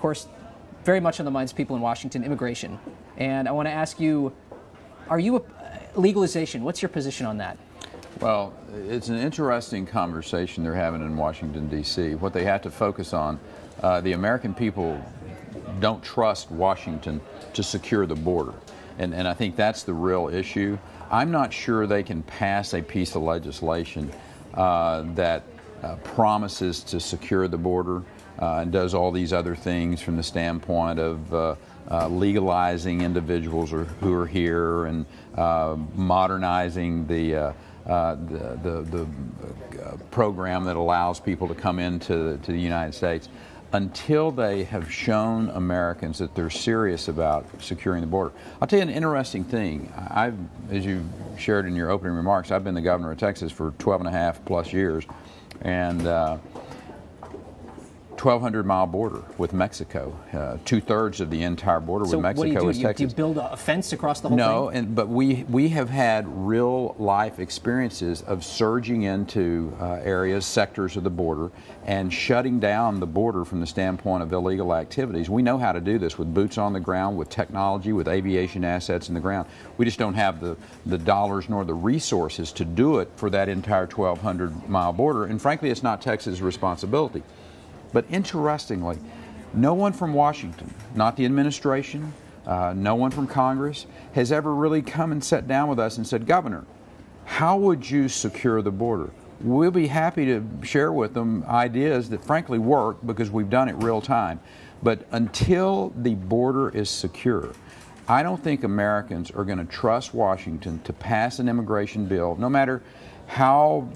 course, very much on the minds of people in Washington, immigration. And I want to ask you, are you legalization? What's your position on that? Well, it's an interesting conversation they're having in Washington, D.C. What they have to focus on, the American people don't trust Washington to secure the border. And I think that's the real issue. I'm not sure they can pass a piece of legislation that promises to secure the border and does all these other things from the standpoint of legalizing individuals who are here and modernizing the program that allows people to come into the United States, until they have shown Americans that they're serious about securing the border. I'll tell you an interesting thing. As you shared in your opening remarks, I've been the governor of Texas for 12.5+ years, and 1,200-mile border with Mexico. 2/3 of the entire border with Mexico is Texas. Do you build a fence across the whole thing? No, but we have had real life experiences of surging into areas, sectors of the border, and shutting down the border from the standpoint of illegal activities. We know how to do this with boots on the ground, with technology, with aviation assets in the ground. We just don't have the dollars nor the resources to do it for that entire 1,200-mile border. And frankly, it's not Texas' responsibility. But interestingly, no one from Washington, not the administration, no one from Congress, has ever really come and sat down with us and said, Governor, how would you secure the border? We'll be happy to share with them ideas that frankly work because we've done it real time. But until the border is secure, I don't think Americans are going to trust Washington to pass an immigration bill, no matter how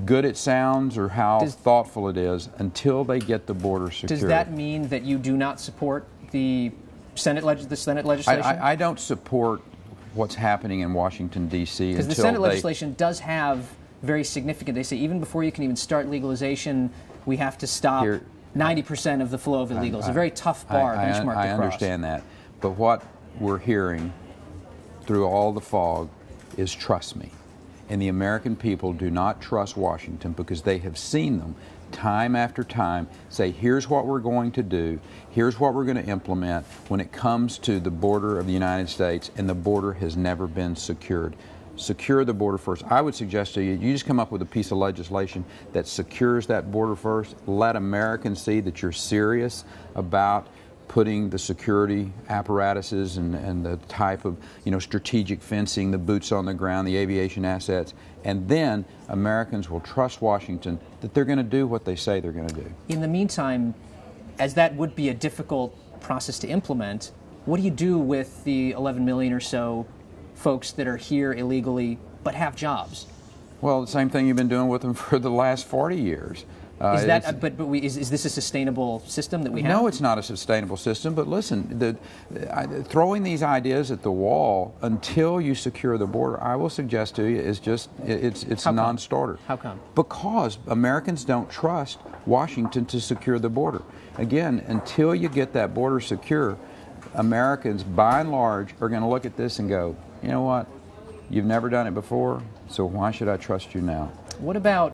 good it sounds or how thoughtful it is, until they get the border secure. Does that mean that you do not support the Senate legislation? I don't support what's happening in Washington, D.C. Because the Senate legislation does have very significant, they say even before you can even start legalization, we have to stop 90% of the flow of illegals. A very tough bar, benchmark to cross. I understand that. But what we're hearing through all the fog is trust me. And the American people do not trust Washington because they have seen them time after time say, here's what we're going to do, here's what we're going to implement when it comes to the border of the United States, and the border has never been secured. Secure the border first. I would suggest to you, you just come up with a piece of legislation that secures that border first. Let Americans see that you're serious about putting the security apparatuses and the type of strategic fencing, the boots on the ground, the aviation assets, and then Americans will trust Washington that they're going to do what they say they're going to do. In the meantime, as that would be a difficult process to implement, what do you do with the 11 million or so folks that are here illegally but have jobs? Well, the same thing you've been doing with them for the last 40 years. Is this a sustainable system that we have? No, it's not a sustainable system. But listen, throwing these ideas at the wall until you secure the border, I will suggest to you, is just it's a non-starter. How come? Because Americans don't trust Washington to secure the border. Again, until you get that border secure, Americans, by and large, are going to look at this and go, you know what? You've never done it before, so why should I trust you now? What about